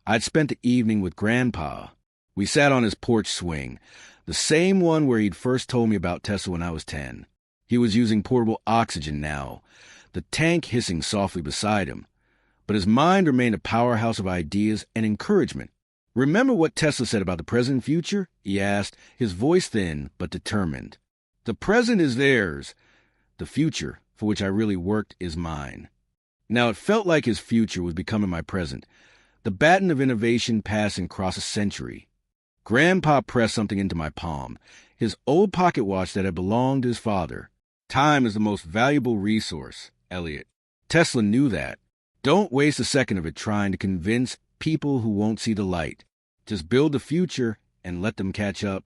I'd spent the evening with Grandpa. We sat on his porch swing, the same one where he'd first told me about Tesla when I was 10. He was using portable oxygen now, the tank hissing softly beside him. But his mind remained a powerhouse of ideas and encouragement. "Remember what Tesla said about the present and future?" he asked, his voice thin but determined. "The present is theirs. The future, for which I really worked, is mine." Now it felt like his future was becoming my present, the baton of innovation passing across a century. Grandpa pressed something into my palm, his old pocket watch that had belonged to his father. "Time is the most valuable resource, Elliot. Tesla knew that. Don't waste a second of it trying to convince people who won't see the light. Just build the future and let them catch up."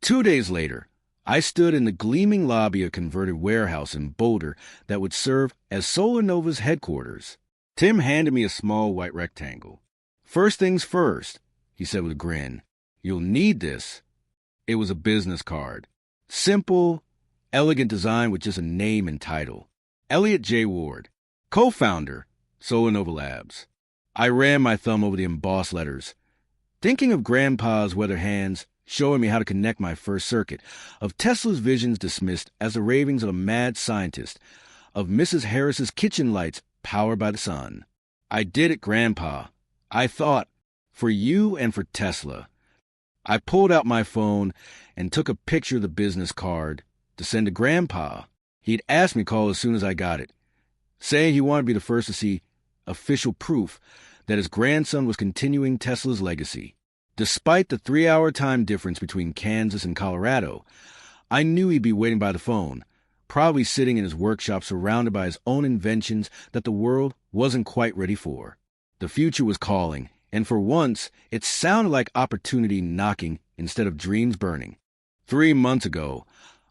2 days later, I stood in the gleaming lobby of a converted warehouse in Boulder that would serve as Solar Nova's headquarters. Tim handed me a small white rectangle. "First things first," he said with a grin. "You'll need this." It was a business card. Simple, elegant design with just a name and title. Elliot J. Ward, co-founder, Solar Nova Labs. I ran my thumb over the embossed letters, thinking of Grandpa's weather hands showing me how to connect my first circuit, of Tesla's visions dismissed as the ravings of a mad scientist, of Mrs. Harris's kitchen lights powered by the sun. "I did it, Grandpa. I thought, for you and for Tesla." I pulled out my phone and took a picture of the business card to send to Grandpa. He'd asked me to call as soon as I got it, saying he wanted to be the first to see official proof that his grandson was continuing Tesla's legacy. Despite the 3-hour time difference between Kansas and Colorado, I knew he'd be waiting by the phone, probably sitting in his workshop surrounded by his own inventions that the world wasn't quite ready for. The future was calling, and for once, it sounded like opportunity knocking instead of dreams burning. 3 months ago,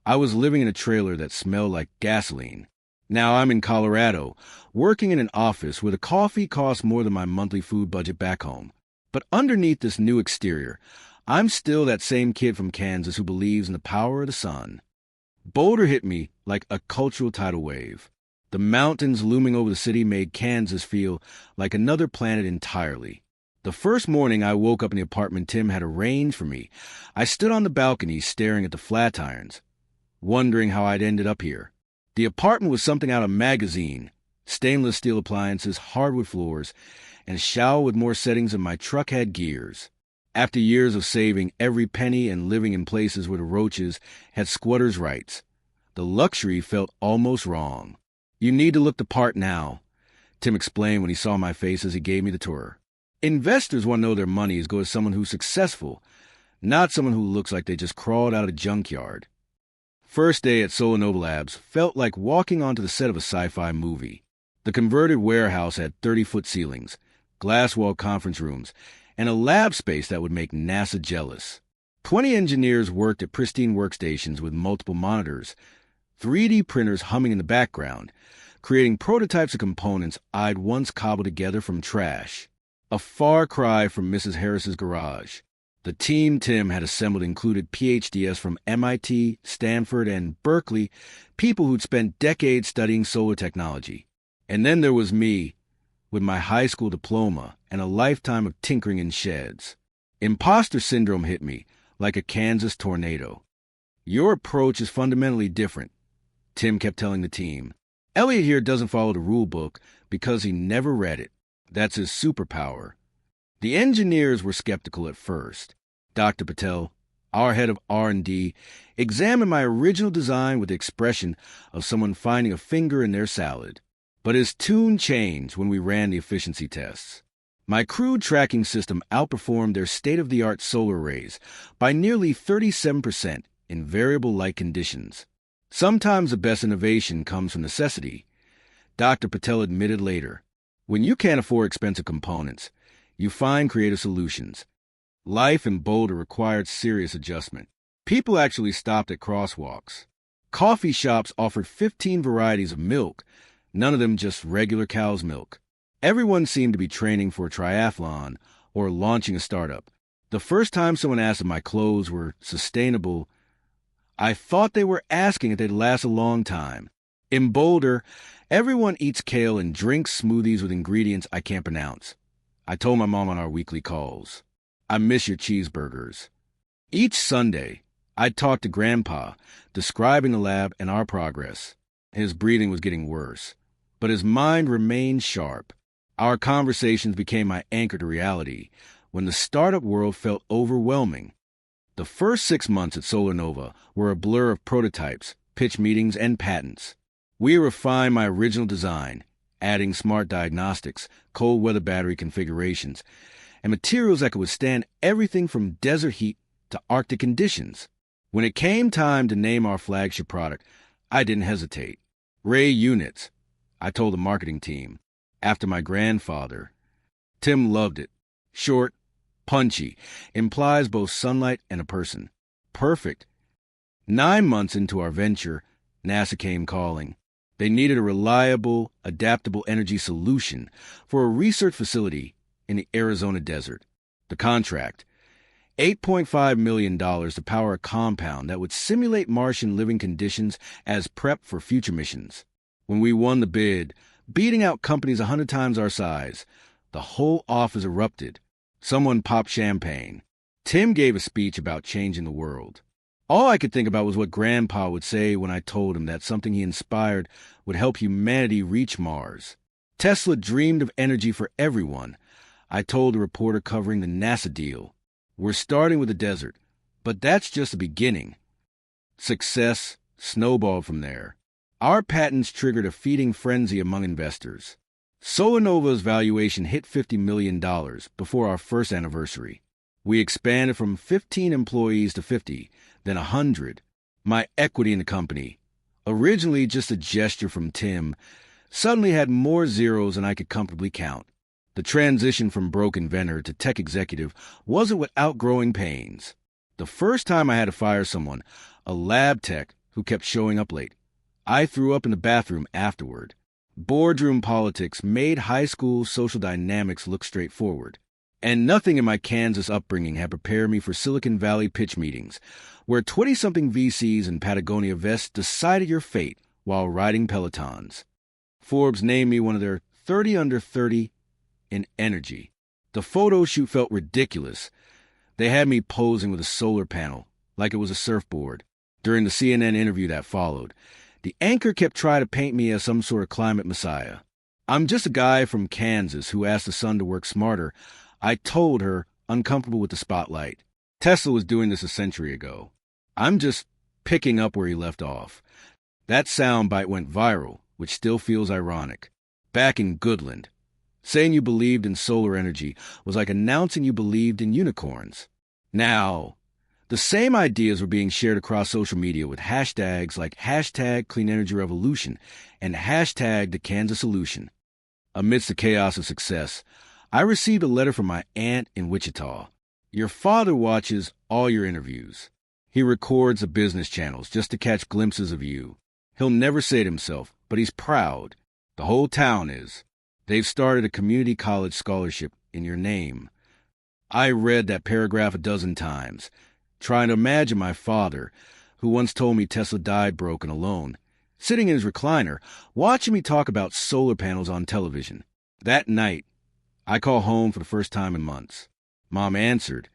I was living in a trailer that smelled like gasoline. Now I'm in Colorado, working in an office where the coffee costs more than my monthly food budget back home. But underneath this new exterior, I'm still that same kid from Kansas who believes in the power of the sun. Boulder hit me like a cultural tidal wave. The mountains looming over the city made Kansas feel like another planet entirely. The first morning I woke up in the apartment Tim had arranged for me, I stood on the balcony staring at the flat irons, wondering how I'd ended up here. The apartment was something out of a magazine. Stainless steel appliances, hardwood floors, and a shower with more settings than my truck had gears. After years of saving every penny and living in places where the roaches had squatters' rights, the luxury felt almost wrong. "You need to look the part now," Tim explained when he saw my face as he gave me the tour. "Investors want to know their money is going to someone who's successful, not someone who looks like they just crawled out of a junkyard." First day at Solar Nova Labs felt like walking onto the set of a sci-fi movie. The converted warehouse had 30-foot ceilings, glass-walled conference rooms, and a lab space that would make NASA jealous. 20 engineers worked at pristine workstations with multiple monitors, 3D printers humming in the background, creating prototypes of components I'd once cobbled together from trash. A far cry from Mrs. Harris's garage. The team Tim had assembled included PhDs from MIT, Stanford, and Berkeley, people who'd spent decades studying solar technology. And then there was me, with my high school diploma and a lifetime of tinkering in sheds. Imposter syndrome hit me like a Kansas tornado. "Your approach is fundamentally different," Tim kept telling the team. "Elliot here doesn't follow the rule book because he never read it. That's his superpower." The engineers were skeptical at first. Dr. Patel, our head of R&D, examined my original design with the expression of someone finding a finger in their salad. But his tune changed when we ran the efficiency tests. My crude tracking system outperformed their state-of-the-art solar arrays by nearly 37% in variable light conditions. Sometimes the best innovation comes from necessity, Dr. Patel admitted later. When you can't afford expensive components, you find creative solutions. Life in Boulder required serious adjustment. People actually stopped at crosswalks. Coffee shops offered 15 varieties of milk, none of them just regular cow's milk. Everyone seemed to be training for a triathlon or launching a startup. The first time someone asked if my clothes were sustainable, I thought they were asking if they'd last a long time. In Boulder, everyone eats kale and drinks smoothies with ingredients I can't pronounce. I told my mom on our weekly calls, I miss your cheeseburgers. Each Sunday, I'd talk to Grandpa, describing the lab and our progress. His breathing was getting worse, but his mind remained sharp. Our conversations became my anchor to reality when the startup world felt overwhelming. The first 6 months at SolarNova were a blur of prototypes, pitch meetings, and patents. We refined my original design, adding smart diagnostics, cold weather battery configurations, and materials that could withstand everything from desert heat to Arctic conditions. When it came time to name our flagship product, I didn't hesitate. Ray Units, I told the marketing team, after my grandfather. Tim loved it. Short, punchy, implies both sunlight and a person. Perfect. 9 months into our venture, NASA came calling. They needed a reliable, adaptable energy solution for a research facility in the Arizona desert. The contract, $8.5 million to power a compound that would simulate Martian living conditions as prep for future missions. When we won the bid, beating out companies 100 times our size, the whole office erupted. Someone popped champagne. Tim gave a speech about changing the world. All I could think about was what Grandpa would say when I told him that something he inspired would help humanity reach Mars. Tesla dreamed of energy for everyone. I told a reporter covering the NASA deal. We're starting with the desert, but that's just the beginning. Success snowballed from there. Our patents triggered a feeding frenzy among investors. SolarNova's valuation hit $50 million before our first anniversary. We expanded from 15 employees to 50, then 100. My equity in the company, originally just a gesture from Tim, suddenly had more zeros than I could comfortably count. The transition from broke inventor to tech executive wasn't without growing pains. The first time I had to fire someone, a lab tech who kept showing up late, I threw up in the bathroom afterward. Boardroom politics made high school social dynamics look straightforward. And nothing in my Kansas upbringing had prepared me for Silicon Valley pitch meetings, where 20-something VCs in Patagonia vests decided your fate while riding Pelotons. Forbes named me one of their 30 under 30 in energy. The photo shoot felt ridiculous. They had me posing with a solar panel, like it was a surfboard. During the CNN interview that followed, the anchor kept trying to paint me as some sort of climate messiah. I'm just a guy from Kansas who asked the sun to work smarter, I told her, uncomfortable with the spotlight. Tesla was doing this a century ago. I'm just picking up where he left off. That soundbite went viral, which still feels ironic. Back in Goodland, saying you believed in solar energy was like announcing you believed in unicorns. Now, the same ideas were being shared across social media with hashtags like #CleanEnergyRevolution and #TheKansasSolution. Amidst the chaos of success, I received a letter from my aunt in Wichita. Your father watches all your interviews. He records the business channels just to catch glimpses of you. He'll never say it himself, but he's proud. The whole town is. They've started a community college scholarship in your name. I read that paragraph a dozen times, trying to imagine my father, who once told me Tesla died broke and alone, sitting in his recliner, watching me talk about solar panels on television. That night, I called home for the first time in months. Mom answered,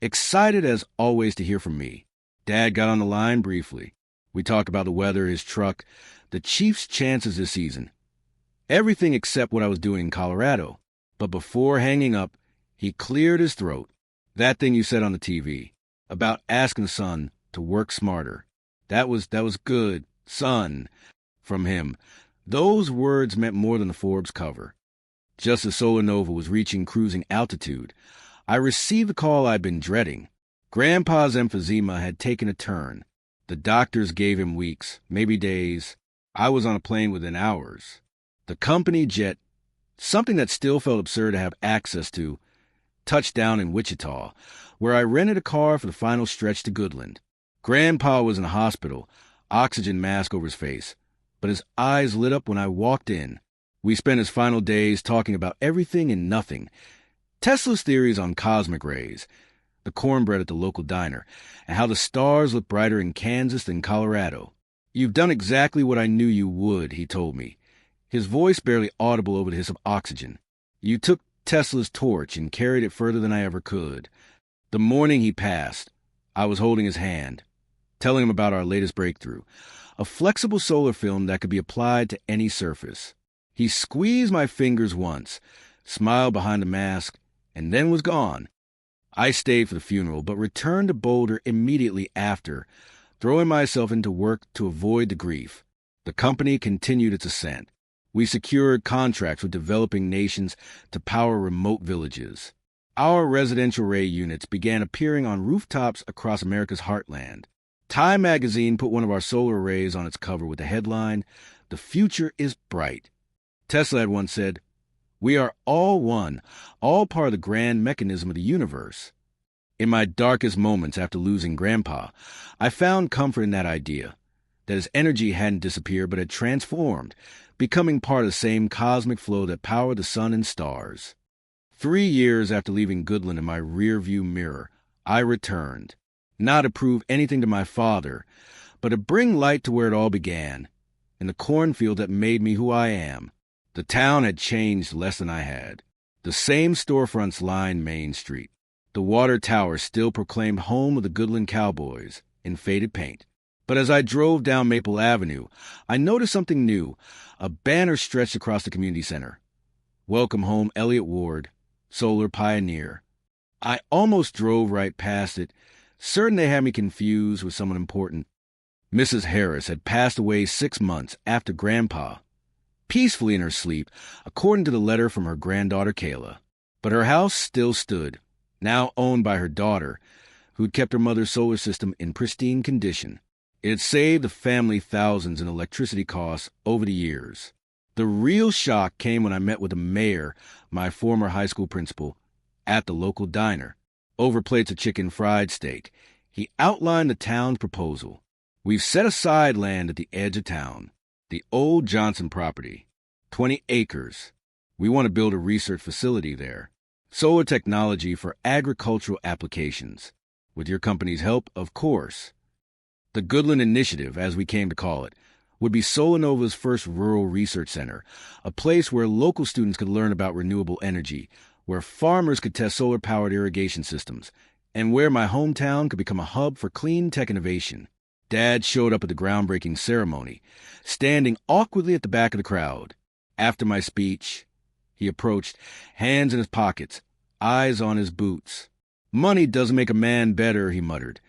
excited as always to hear from me. Dad got on the line briefly. We talked about the weather, his truck, the Chiefs' chances this season. Everything except what I was doing in Colorado. But before hanging up, he cleared his throat. That thing you said on the TV, about asking the son to work smarter. That was good, son, from him. Those words meant more than the Forbes cover. Just as Solar Nova was reaching cruising altitude, I received the call I'd been dreading. Grandpa's emphysema had taken a turn. The doctors gave him weeks, maybe days. I was on a plane within hours. The company jet, something that still felt absurd to have access to, touched down in Wichita, where I rented a car for the final stretch to Goodland. Grandpa was in the hospital, oxygen mask over his face, but his eyes lit up when I walked in. We spent his final days talking about everything and nothing. Tesla's theories on cosmic rays, the cornbread at the local diner, and how the stars look brighter in Kansas than Colorado. "You've done exactly what I knew you would," he told me, his voice barely audible over the hiss of oxygen. "You took Tesla's torch and carried it further than I ever could." The morning he passed, I was holding his hand, telling him about our latest breakthrough, a flexible solar film that could be applied to any surface. He squeezed my fingers once, smiled behind the mask, and then was gone. I stayed for the funeral, but returned to Boulder immediately after, throwing myself into work to avoid the grief. The company continued its ascent. We secured contracts with developing nations to power remote villages. Our residential ray units began appearing on rooftops across America's heartland. Time magazine put one of our solar arrays on its cover with the headline, "The future is bright." Tesla had once said, "We are all one, all part of the grand mechanism of the universe." In my darkest moments after losing Grandpa, I found comfort in that idea, that his energy hadn't disappeared but had transformed, becoming part of the same cosmic flow that powered the sun and stars. 3 years after leaving Goodland in my rearview mirror, I returned, not to prove anything to my father, but to bring light to where it all began, in the cornfield that made me who I am. The town had changed less than I had. The same storefronts lined Main Street. The water tower still proclaimed home of the Goodland Cowboys in faded paint. But as I drove down Maple Avenue, I noticed something new. A banner stretched across the community center. "Welcome home, Elliott Ward, Solar Pioneer." I almost drove right past it, certain they had me confused with someone important. Mrs. Harris had passed away 6 months after Grandpa, peacefully in her sleep, according to the letter from her granddaughter Kayla. But her house still stood, now owned by her daughter, who'd kept her mother's solar system in pristine condition. It had saved the family thousands in electricity costs over the years. The real shock came when I met with the mayor, my former high school principal, at the local diner. Over plates of chicken fried steak, he outlined the town's proposal. "We've set aside land at the edge of town, the old Johnson property, 20 acres. We want to build a research facility there. Solar technology for agricultural applications. With your company's help, of course." The Goodland Initiative, as we came to call it, would be Solar Nova's first rural research center, a place where local students could learn about renewable energy, where farmers could test solar-powered irrigation systems, and where my hometown could become a hub for clean tech innovation. Dad showed up at the groundbreaking ceremony, standing awkwardly at the back of the crowd. After my speech, he approached, hands in his pockets, eyes on his boots. "Money doesn't make a man better," he muttered,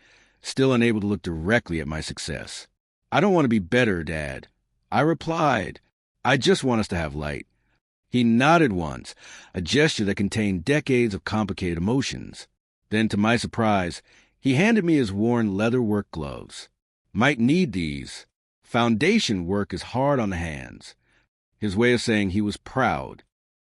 still unable to look directly at my success. "I don't want to be better, Dad." I replied, "I just want us to have light." He nodded once, a gesture that contained decades of complicated emotions. Then, to my surprise, he handed me his worn leather work gloves. "Might need these. Foundation work is hard on the hands." His way of saying he was proud.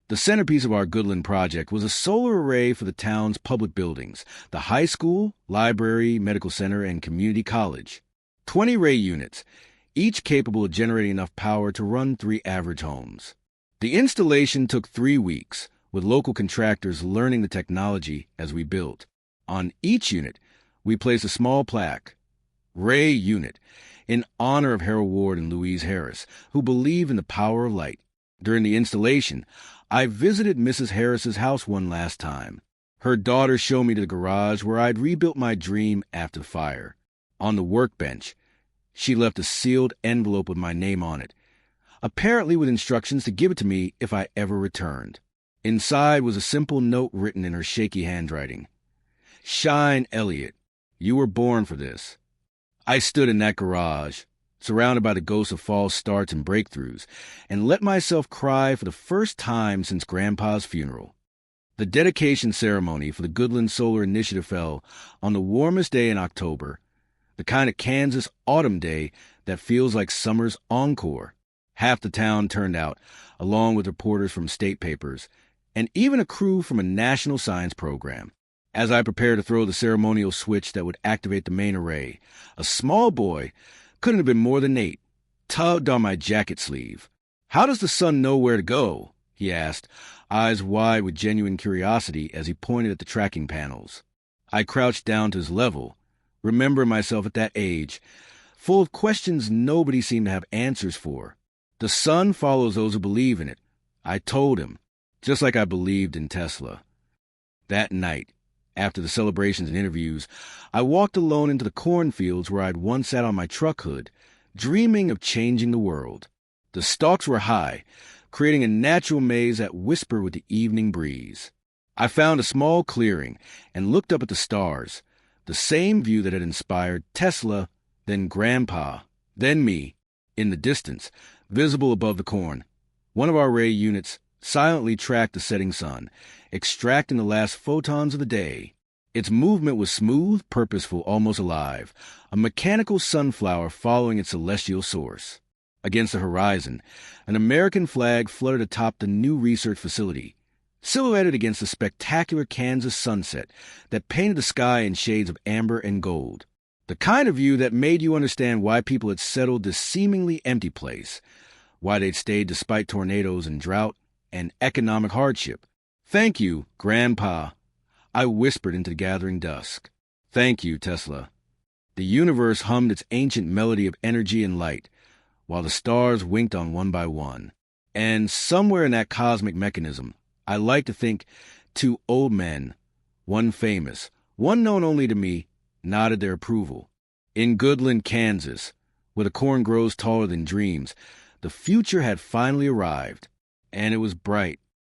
The centerpiece of our Goodland project was a solar array for the town's public buildings, the high school, library, medical center, and community college. 20 ray units, each capable of generating enough power to run 3 average homes. The installation took 3 weeks, with local contractors learning the technology as we built. On each unit, we placed a small plaque, "Ray Unit," in honor of Harold Ward and Louise Harris, who believe in the power of light. During the installation, I visited Mrs. Harris's house one last time. Her daughter showed me to the garage where I'd rebuilt my dream after the fire. On the workbench, she left a sealed envelope with my name on it, apparently with instructions to give it to me if I ever returned. Inside was a simple note written in her shaky handwriting. "Shine, Elliot. You were born for this." I stood in that garage, surrounded by the ghosts of false starts and breakthroughs, and let myself cry for the first time since Grandpa's funeral. The dedication ceremony for the Goodland Solar Initiative fell on the warmest day in October, the kind of Kansas autumn day that feels like summer's encore. Half the town turned out, along with reporters from state papers, and even a crew from a national science program. As I prepared to throw the ceremonial switch that would activate the main array, a small boy, couldn't have been more than 8, tugged on my jacket sleeve. "How does the sun know where to go?" he asked, eyes wide with genuine curiosity as he pointed at the tracking panels. I crouched down to his level, remembering myself at that age, full of questions nobody seemed to have answers for. "The sun follows those who believe in it," I told him, just like I believed in Tesla. That night, after the celebrations and interviews, I walked alone into the cornfields where I'd once sat on my truck hood, dreaming of changing the world. The stalks were high, creating a natural maze that whispered with the evening breeze. I found a small clearing and looked up at the stars, the same view that had inspired Tesla, then Grandpa, then me, in the distance, visible above the corn. One of our ray units silently tracked the setting sun, extracting the last photons of the day. Its movement was smooth, purposeful, almost alive, a mechanical sunflower following its celestial source. Against the horizon, an American flag fluttered atop the new research facility, silhouetted against the spectacular Kansas sunset that painted the sky in shades of amber and gold. The kind of view that made you understand why people had settled this seemingly empty place, why they'd stayed despite tornadoes and drought and economic hardship. "Thank you, Grandpa," I whispered into the gathering dusk. "Thank you, Tesla." The universe hummed its ancient melody of energy and light, while the stars winked on one by one. And somewhere in that cosmic mechanism, I like to think 2 old men, one famous, one known only to me, nodded their approval. In Goodland, Kansas, where the corn grows taller than dreams, the future had finally arrived, and it was bright,